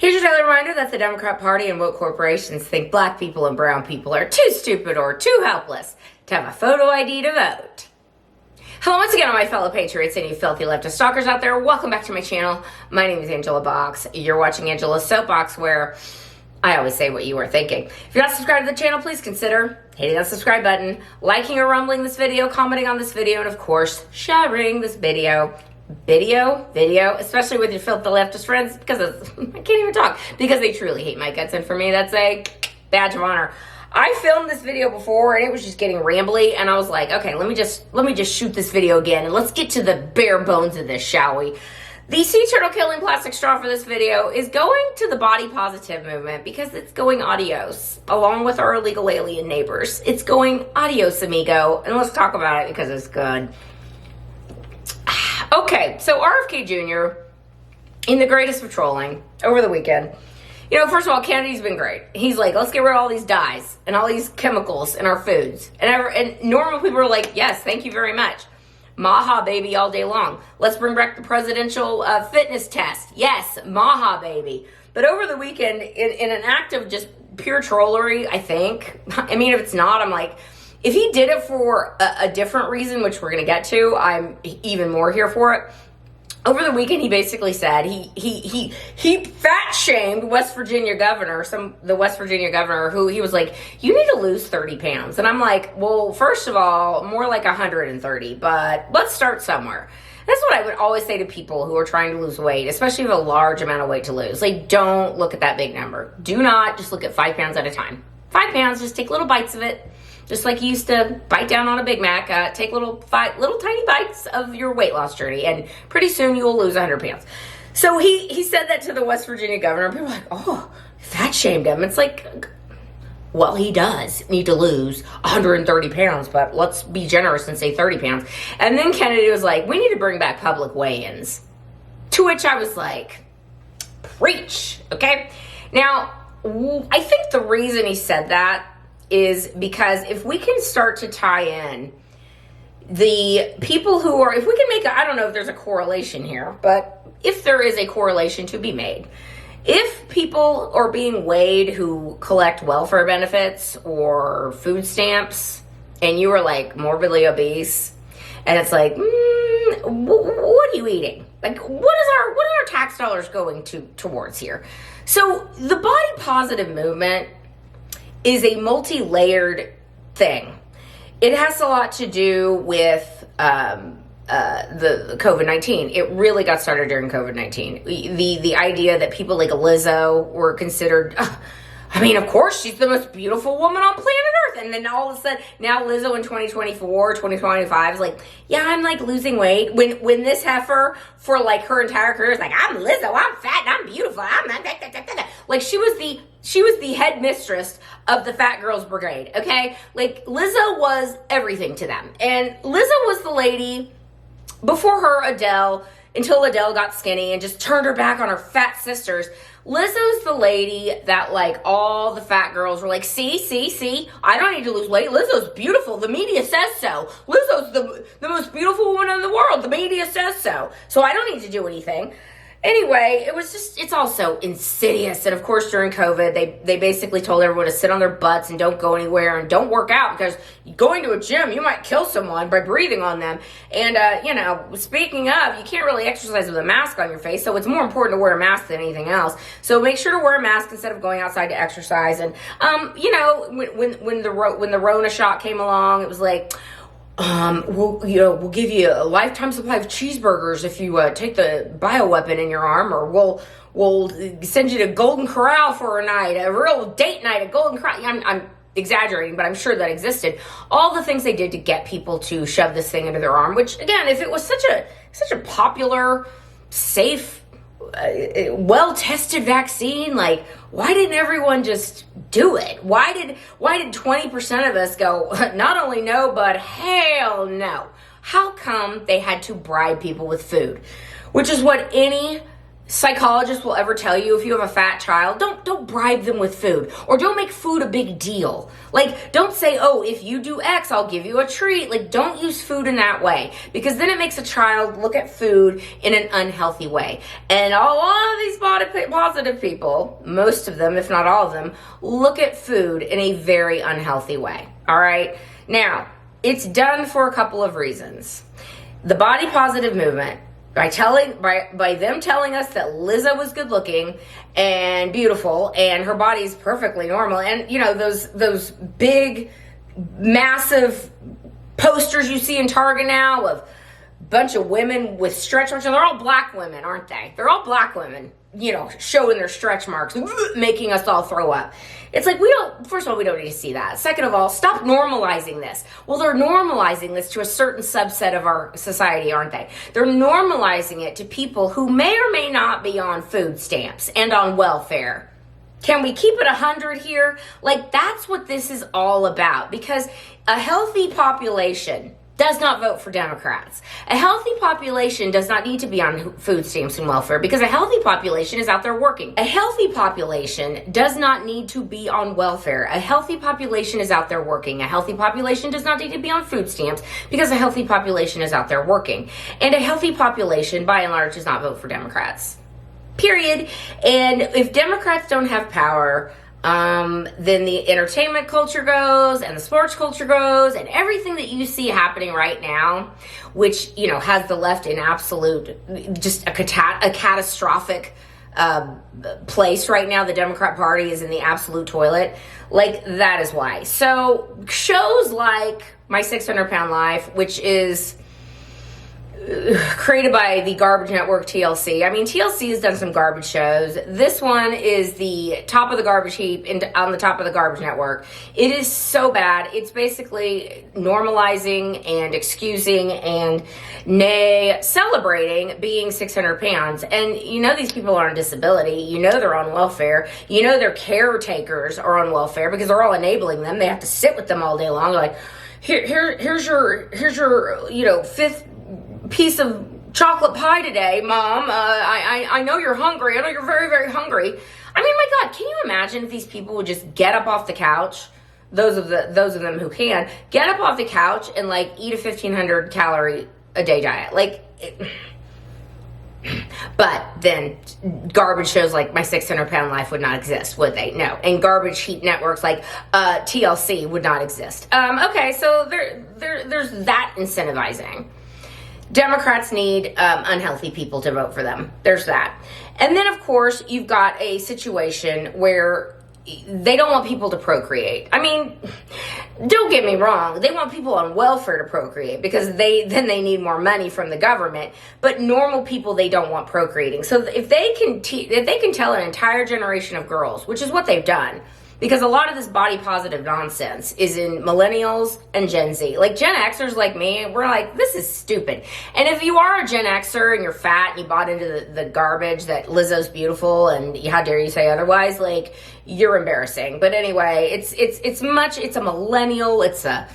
Here's your daily reminder that the Democrat Party and woke corporations think black people and brown people are too stupid or too helpless to have a photo ID to vote. Hello once again, all my fellow patriots and you filthy leftist stalkers out there. Welcome back to my channel. My name is Angela Box. You're watching Angela's Soapbox, where I always say what you were thinking. If you're not subscribed to the channel, please consider hitting that subscribe button, liking or rumbling this video, commenting on this video, and of course, sharing this video, especially with your filthy leftist friends, because I can't even talk, because they truly hate my guts, and for me, that's a badge of honor. I filmed this video before, and it was just getting rambly, and I was like, okay, let me just shoot this video again, and let's get to the bare bones of this, shall we? The sea turtle killing plastic straw for this video is going to the body positive movement because it's going adios, along with our illegal alien neighbors. It's going adios, amigo, and let's talk about it because it's good. Okay, so RFK Jr., in the greatest of trolling over the weekend, you know, first of all, Kennedy's been great. He's like, let's get rid of all these dyes and all these chemicals in our foods. And normal people are like, yes, thank you very much. MAHA, baby, all day long. Let's bring back the presidential fitness test. Yes, MAHA, baby. But over the weekend, in an act of just pure trollery, I think, I mean, if it's not, I'm like, if he did it for a different reason, which we're going to get to, I'm even more here for it. Over the weekend, he basically said he fat shamed West Virginia governor, the West Virginia governor, who he was like, you need to lose 30 pounds. And I'm like, well, first of all, more like 130, but let's start somewhere. That's what I would always say to people who are trying to lose weight, especially with a large amount of weight to lose. Like, don't look at that big number. Do not just look at 5 pounds at a time. 5 pounds, just take little bites of it. Just like you used to bite down on a Big Mac, take little tiny bites of your weight loss journey, and pretty soon you will lose 100 pounds. So he said that to the West Virginia governor. People were like, oh, fat shamed him. It's like, well, he does need to lose 130 pounds, but let's be generous and say 30 pounds. And then Kennedy was like, we need to bring back public weigh-ins. To which I was like, preach, okay? Now, I think the reason he said that is because if we can start to tie in the people who are, if we can make, I don't know if there's a correlation here, but if there is a correlation to be made, if people are being weighed who collect welfare benefits or food stamps, and you are like morbidly obese, and it's like, what are you eating? Like, what are our tax dollars going towards here? So the body positive movement is a multi-layered thing. It has a lot to do with the COVID-19. It really got started during COVID-19. The idea that people like Lizzo were considered, I mean, of course, she's the most beautiful woman on planet Earth. And then all of a sudden, now Lizzo in 2024, 2025 is like, yeah, I'm like losing weight. When this heifer for like her entire career is like, I'm Lizzo, I'm fat, and I'm beautiful. Like she was the headmistress of the fat girls brigade, okay? Like Lizzo was everything to them. And Lizzo was the lady before her, Adele, until Adele got skinny and just turned her back on her fat sisters. Lizzo's the lady that like all the fat girls were like, see, I don't need to lose weight. Lizzo's beautiful. The media says so. Lizzo's the most beautiful woman in the world. The media says so. So I don't need to do anything. Anyway, it's all so insidious. And of course, during COVID, they basically told everyone to sit on their butts and don't go anywhere and don't work out because going to a gym, you might kill someone by breathing on them. And, you know, speaking of, you can't really exercise with a mask on your face. So it's more important to wear a mask than anything else. So make sure to wear a mask instead of going outside to exercise. And, you know, when the Rona shot came along, it was like, we'll give you a lifetime supply of cheeseburgers if you take the bioweapon in your arm, or we'll send you to Golden Corral for a night, a real date night at Golden Corral. I'm exaggerating, but I'm sure that existed. All the things they did to get people to shove this thing into their arm, which again, if it was such a popular, safe, well-tested vaccine, like why didn't everyone just do it? Why did 20% of us go, not only no, but hell no? How come they had to bribe people with food? Which is what any psychologist will ever tell you if you have a fat child, don't bribe them with food, or don't make food a big deal. Like, don't say, oh, if you do X, I'll give you a treat. Like, don't use food in that way, because then it makes a child look at food in an unhealthy way. And a lot of these body positive people, most of them, if not all of them, look at food in a very unhealthy way. All right. Now, it's done for a couple of reasons. The body positive movement, by them telling us that Lizzo was good looking and beautiful and her body is perfectly normal, and you know, those big massive posters you see in Target now of a bunch of women with stretch marks, and they're all black women, aren't they? They're all black women, you know, showing their stretch marks, making us all throw up. It's like, first of all, we don't need to see that. Second of all, stop normalizing this. Well, they're normalizing this to a certain subset of our society, aren't they? They're normalizing it to people who may or may not be on food stamps and on welfare. Can we keep it 100 here? Like, that's what this is all about, because a healthy population does not vote for Democrats. A healthy population does not need to be on food stamps and welfare, because a healthy population is out there working. A healthy population does not need to be on welfare. A healthy population is out there working. A healthy population does not need to be on food stamps, because a healthy population is out there working. And a healthy population, by and large, does not vote for Democrats. Period. And if Democrats don't have power, then the entertainment culture goes, and the sports culture goes, and everything that you see happening right now, which, you know, has the left in absolute, just a catastrophic place right now. The Democrat Party is in the absolute toilet. Like, that is why. So shows like My 600-Pound Life, which is created by the garbage network TLC. I mean, TLC has done some garbage shows. This one is the top of the garbage heap on the top of the garbage network. It is so bad. It's basically normalizing and excusing and celebrating being 600 pounds. And you know, these people are on disability. You know, they're on welfare. You know, their caretakers are on welfare, because they're all enabling them. They have to sit with them all day long. They're like, here's your, you know, fifth piece of chocolate pie today, Mom. I know you're hungry. I know you're very, very hungry. I mean, my God, can you imagine if these people would just get up off the couch? Those of them who can get up off the couch and like eat a 1,500 calorie a day diet. Like, but then garbage shows like My 600-Pound Life would not exist, would they? No. And garbage heap networks like TLC would not exist. Okay, so there's that incentivizing. Democrats need unhealthy people to vote for them. There's that. And then, of course, you've got a situation where they don't want people to procreate. I mean, don't get me wrong. They want people on welfare to procreate, because they need more money from the government. But normal people, they don't want procreating. So if they can tell an entire generation of girls, which is what they've done, because a lot of this body positive nonsense is in millennials and Gen Z. Like, Gen Xers like me, we're like, this is stupid. And if you are a Gen Xer and you're fat and you bought into the garbage that Lizzo's beautiful and how dare you say otherwise, like, you're embarrassing. But anyway, it's a millennial, it's a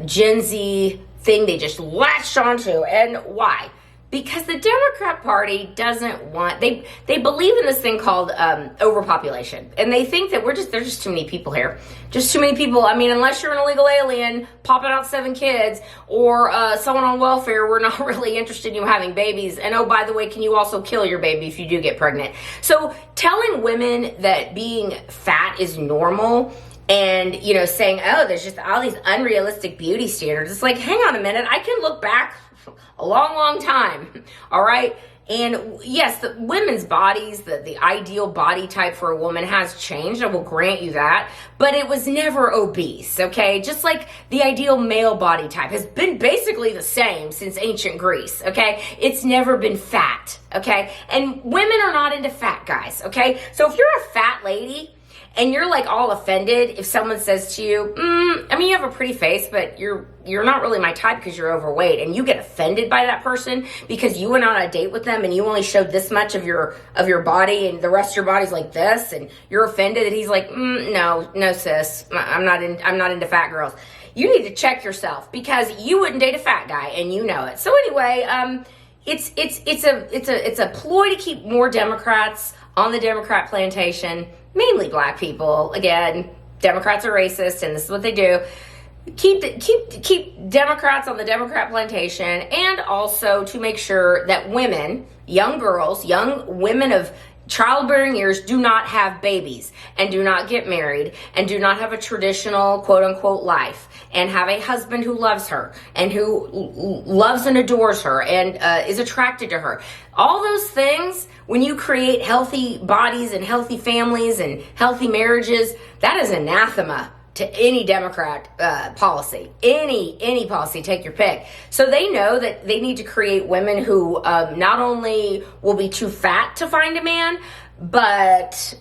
Gen Z thing they just latched onto. And why? Because the Democrat Party doesn't want, they believe in this thing called overpopulation. And they think that there's just too many people here. Just too many people. I mean, unless you're an illegal alien popping out 7 kids, or someone on welfare, we're not really interested in you having babies. And oh, by the way, can you also kill your baby if you do get pregnant? So telling women that being fat is normal, and, you know, saying, oh, there's just all these unrealistic beauty standards. It's like, hang on a minute. I can look back a long, long time. All right. And yes, the women's bodies, the ideal body type for a woman has changed. I will grant you that. But it was never obese. Okay. Just like the ideal male body type has been basically the same since ancient Greece. Okay. It's never been fat. Okay. And women are not into fat guys. Okay. So if you're a fat lady, and you're like all offended if someone says to you, I mean, you have a pretty face, but you're not really my type because you're overweight, and you get offended by that person because you went on a date with them and you only showed this much of your body and the rest of your body's like this, and you're offended, and he's like, no sis, I'm not into fat girls. You need to check yourself, because you wouldn't date a fat guy and you know it. So anyway, it's a ploy to keep more Democrats on the Democrat plantation, mainly black people. Again, Democrats are racist, and this is what they do. Keep Democrats on the Democrat plantation, and also to make sure that women, young girls, young women of childbearing years do not have babies and do not get married and do not have a traditional quote unquote life and have a husband who loves her and who loves and adores her and is attracted to her. All those things, when you create healthy bodies and healthy families and healthy marriages, that is anathema to any Democrat policy, any policy, take your pick. So they know that they need to create women who not only will be too fat to find a man, but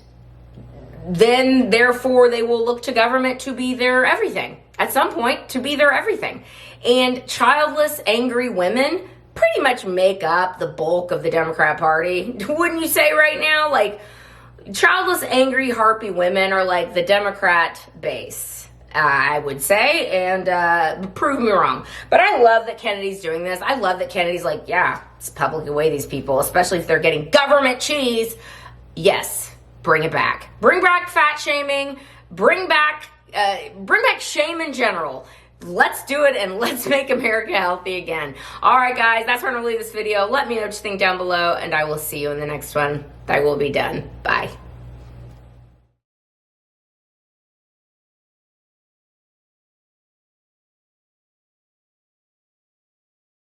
then therefore they will look to government to be their everything. At some point, to be their everything. And childless, angry women pretty much make up the bulk of the Democrat Party. Wouldn't you say right now? Like, childless, angry, harpy women are like the Democrat base, I would say, and prove me wrong. But I love that Kennedy's doing this. I love that Kennedy's like, yeah, let's publicly weigh these people, especially if they're getting government cheese. Yes, bring it back. Bring back fat shaming. Bring back shame in general. Let's do it, and let's make America healthy again. All right, guys, that's where I'm going to leave this video. Let me know what you think down below, and I will see you in the next one. I will be done. Bye.